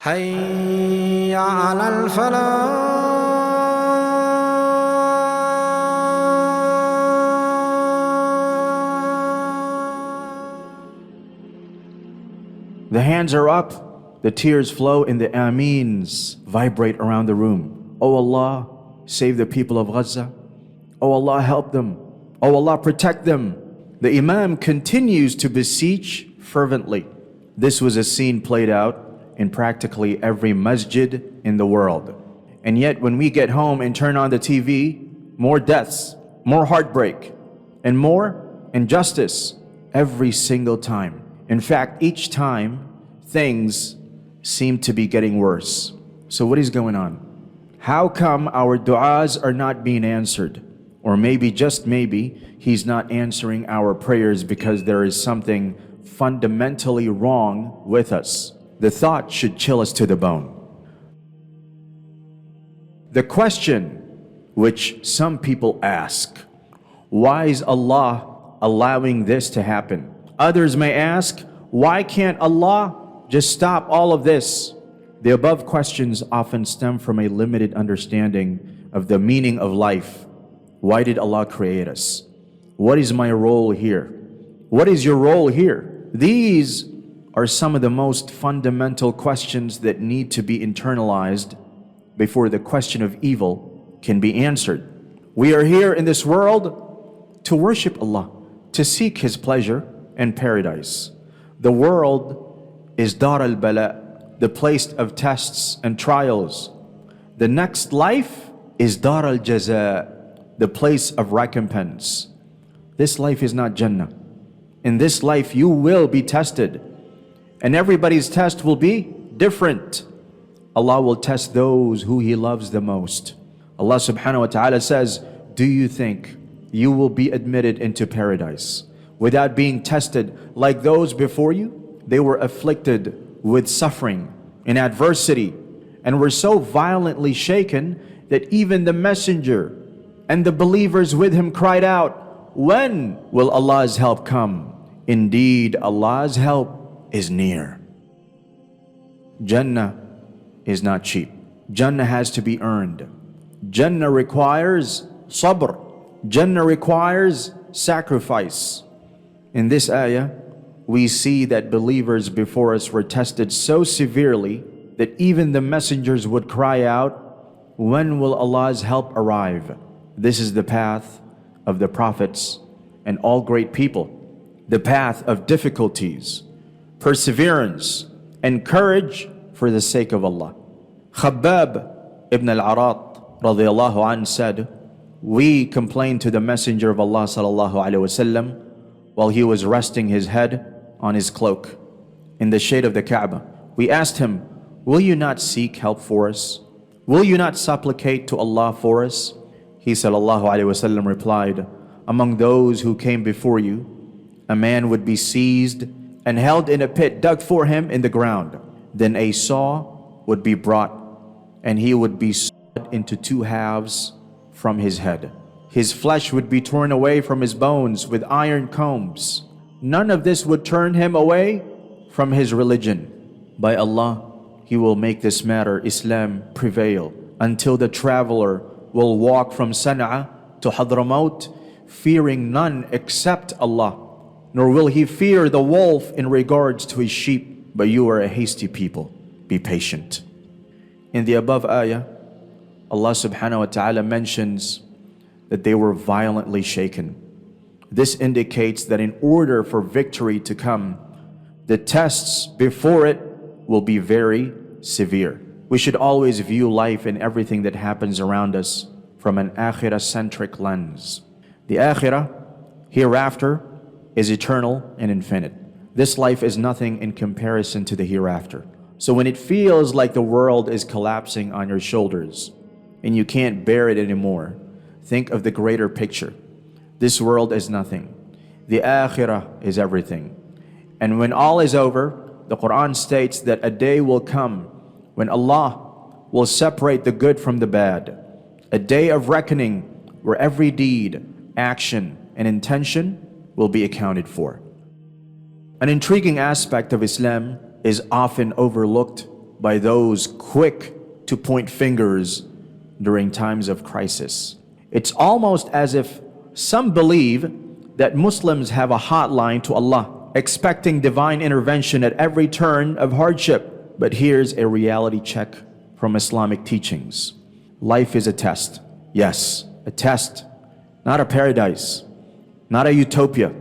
حي على الفلاح. The hands are up, the tears flow, and the Ameens vibrate around the room. Oh Allah, save the people of Gazzah. Oh Allah, help them. Oh Allah, protect them. The imam continues to beseech fervently. This was a scene played out in practically every masjid in the world. And yet when we get home and turn on the TV, more deaths, more heartbreak, and more injustice every single time. In fact, each time things seem to be getting worse. So what is going on? How come our du'as are not being answered? Or maybe, just maybe, He's not answering our prayers because there is something fundamentally wrong with us. The thought should chill us to the bone. The question which some people ask, why is Allah allowing this to happen? Others may ask, why can't Allah just stop all of this? The above questions often stem from a limited understanding of the meaning of life. Why did Allah create us? What is my role here? What is your role here? These are some of the most fundamental questions that need to be internalized before the question of evil can be answered. We are here in this world to worship Allah, to seek His pleasure and paradise. The world is Dar al-Bala, the place of tests and trials. The next life is Dar al-Jaza, the place of recompense. This life is not Jannah. In this life you will be tested, and everybody's test will be different. Allah will test those who He loves the most. Allah subhanahu wa ta'ala says, do you think you will be admitted into paradise without being tested like those before you? They were afflicted with suffering and adversity and were so violently shaken that even the messenger and the believers with him cried out, when will Allah's help come? Indeed, Allah's help is near. Jannah is not cheap. Jannah has to be earned. Jannah requires sabr. Jannah requires sacrifice. In this ayah, we see that believers before us were tested so severely that even the messengers would cry out, when will Allah's help arrive? This is the path of the prophets and all great people, the path of difficulties, perseverance, and courage for the sake of Allah. Khabbab ibn al-Arat radiyallahu anhu said, we complained to the Messenger of Allah sallallahu alaihi wasallam while he was resting his head on his cloak in the shade of the Kaaba. We asked him, will you not seek help for us? Will you not supplicate to Allah for us? He sallallahu alaihi wasallam replied, among those who came before you, a man would be seized and held in a pit dug for him in the ground. Then a saw would be brought and he would be sawed into two halves from his head. His flesh would be torn away from his bones with iron combs. None of this would turn him away from his religion. By Allah, He will make this matter, Islam, prevail until the traveler will walk from Sana'a to Hadramaut, fearing none except Allah, nor will he fear the wolf in regards to his sheep. But you are a hasty people. Be patient. In the above ayah, Allah subhanahu wa ta'ala mentions that they were violently shaken. This indicates that in order for victory to come, the tests before it will be very severe. We should always view life and everything that happens around us from an akhirah-centric lens. The akhirah, hereafter, is eternal and infinite. This life is nothing in comparison to the hereafter. So when it feels like the world is collapsing on your shoulders and you can't bear it anymore, think of the greater picture. This world is nothing. The akhirah is everything. And when all is over, the Quran states that a day will come when Allah will separate the good from the bad. A day of reckoning where every deed, action, and intention will be accounted for. An intriguing aspect of Islam is often overlooked by those quick to point fingers during times of crisis. It's almost as if some believe that Muslims have a hotline to Allah, expecting divine intervention at every turn of hardship. But here's a reality check from Islamic teachings. Life is a test. Yes, a test, not a paradise, not a utopia,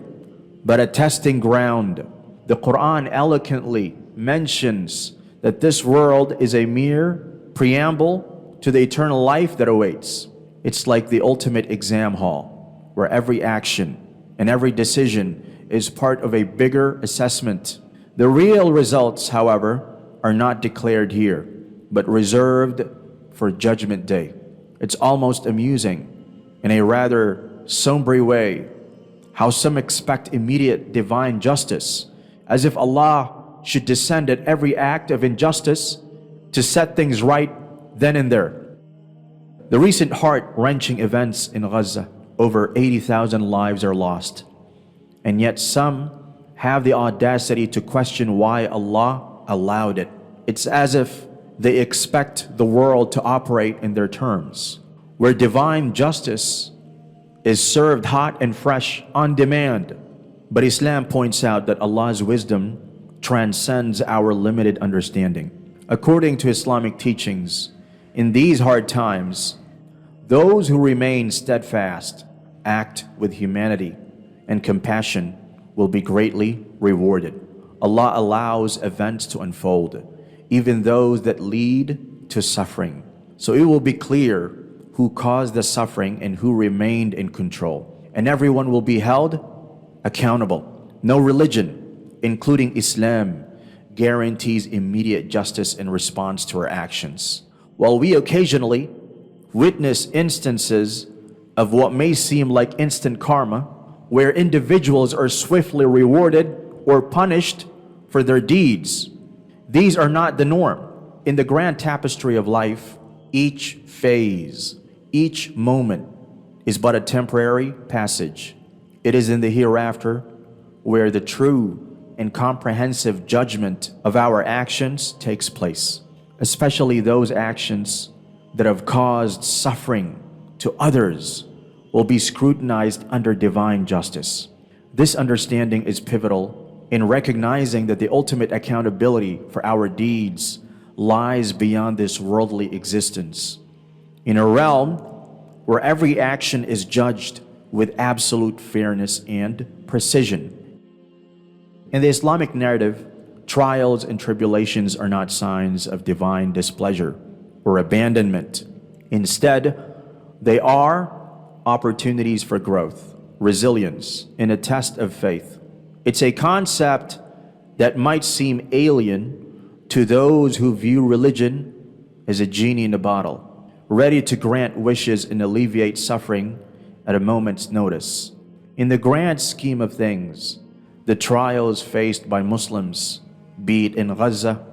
but a testing ground. The Quran eloquently mentions that this world is a mere preamble to the eternal life that awaits. It's like the ultimate exam hall, where every action and every decision is part of a bigger assessment. The real results, however, are not declared here, but reserved for Judgment Day. It's almost amusing, in a rather somber way, how some expect immediate divine justice, as if Allah should descend at every act of injustice to set things right then and there. The recent heart-wrenching events in Gazzah, over 80,000 lives are lost, and yet some have the audacity to question why Allah allowed it. It's as if they expect the world to operate in their terms, where divine justice is served hot and fresh on demand. But Islam points out that Allah's wisdom transcends our limited understanding. According to Islamic teachings, in these hard times, those who remain steadfast, act with humanity and compassion, will be greatly rewarded. Allah allows events to unfold, even those that lead to suffering. So it will be clear who caused the suffering and who remained in control. And everyone will be held accountable. No religion, including Islam, guarantees immediate justice in response to our actions. While we occasionally witness instances of what may seem like instant karma, where individuals are swiftly rewarded or punished for their deeds, these are not the norm. In the grand tapestry of life, each phase, each moment is but a temporary passage. It is in the hereafter where the true and comprehensive judgment of our actions takes place, especially those actions that have caused suffering to others will be scrutinized under divine justice. This understanding is pivotal in recognizing that the ultimate accountability for our deeds lies beyond this worldly existence, in a realm where every action is judged with absolute fairness and precision. In the Islamic narrative, trials and tribulations are not signs of divine displeasure or abandonment. Instead, they are opportunities for growth, resilience, and a test of faith. It's a concept that might seem alien to those who view religion as a genie in a bottle, ready to grant wishes and alleviate suffering at a moment's notice. In the grand scheme of things, the trials faced by Muslims, be it in Gazzah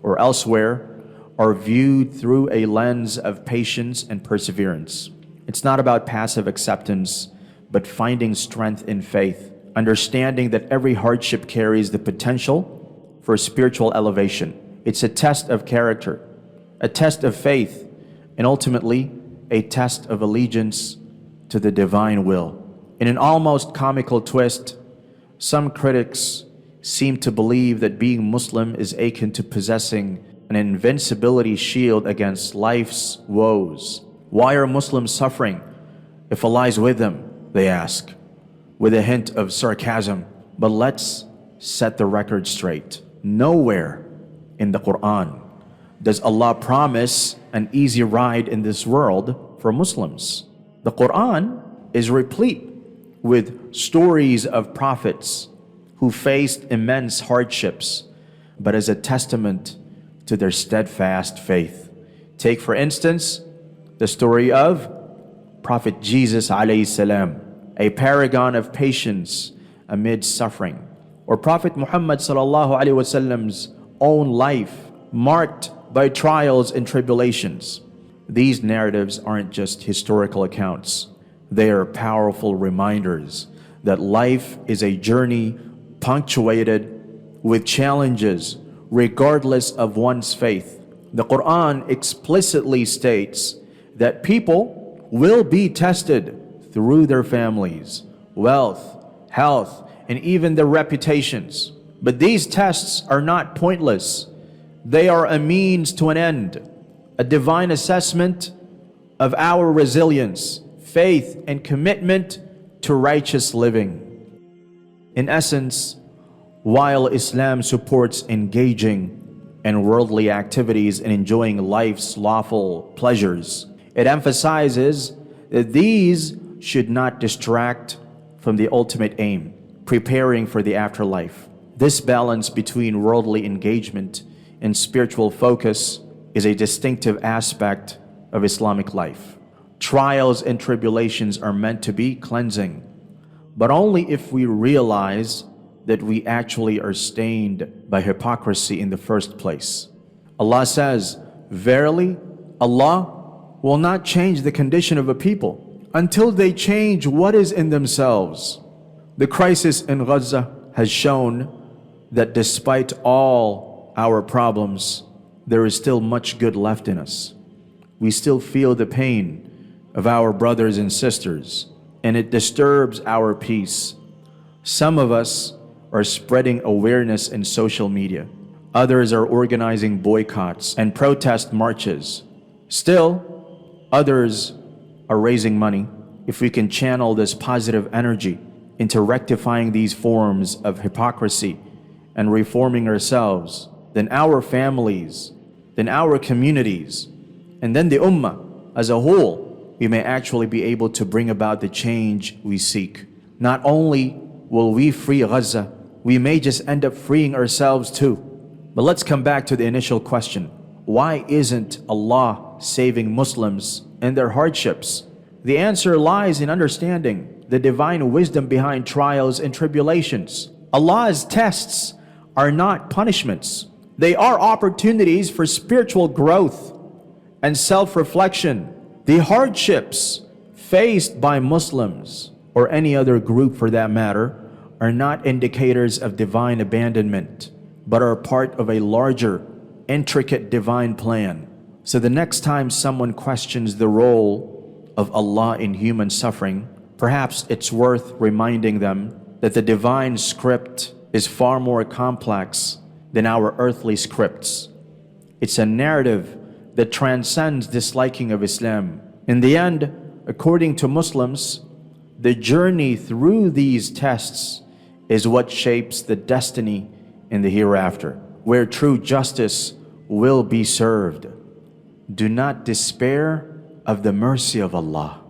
or elsewhere, are viewed through a lens of patience and perseverance. It's not about passive acceptance, but finding strength in faith, understanding that every hardship carries the potential for spiritual elevation. It's a test of character, a test of faith, and ultimately a test of allegiance to the divine will. In an almost comical twist, some critics seem to believe that being Muslim is akin to possessing an invincibility shield against life's woes. Why are Muslims suffering if Allah is with them, they ask, with a hint of sarcasm. But let's set the record straight. Nowhere in the Quran does Allah promise an easy ride in this world for Muslims. The Quran is replete with stories of prophets who faced immense hardships, but as a testament to their steadfast faith. Take, for instance, the story of Prophet Jesus alayhi salam, a paragon of patience amid suffering, or Prophet Muhammad sallallahu alaihi wasallam's own life marked by trials and tribulations. These narratives aren't just historical accounts. They are powerful reminders that life is a journey punctuated with challenges, regardless of one's faith. The Quran explicitly states that people will be tested through their families, wealth, health, and even their reputations. But these tests are not pointless. They are a means to an end, a divine assessment of our resilience, faith, and commitment to righteous living. In essence, while Islam supports engaging in worldly activities and enjoying life's lawful pleasures, it emphasizes that these should not distract from the ultimate aim, preparing for the afterlife. This balance between worldly engagement and spiritual focus is a distinctive aspect of Islamic life. Trials and tribulations are meant to be cleansing, but only if we realize that we actually are stained by hypocrisy in the first place. Allah says, "Verily, Allah will not change the condition of a people until they change what is in themselves." The crisis in Gazzah has shown that despite all our problems, there is still much good left in us. We still feel the pain of our brothers and sisters, and it disturbs our peace. Some of us are spreading awareness in social media. Others are organizing boycotts and protest marches. Still, others are raising money. If we can channel this positive energy into rectifying these forms of hypocrisy and reforming ourselves, then our families, then our communities, and then the Ummah as a whole, we may actually be able to bring about the change we seek. Not only will we free Gazzah, we may just end up freeing ourselves too. But let's come back to the initial question. Why isn't Allah saving Muslims in their hardships? The answer lies in understanding the divine wisdom behind trials and tribulations. Allah's tests are not punishments. They are opportunities for spiritual growth and self-reflection. The hardships faced by Muslims, or any other group for that matter, are not indicators of divine abandonment, but are part of a larger, intricate divine plan. So the next time someone questions the role of Allah in human suffering, perhaps it's worth reminding them that the divine script is far more complex than our earthly scripts. It's a narrative that transcends disliking of Islam. In the end, according to Muslims, the journey through these tests is what shapes the destiny in the hereafter, where true justice will be served. Do not despair of the mercy of Allah.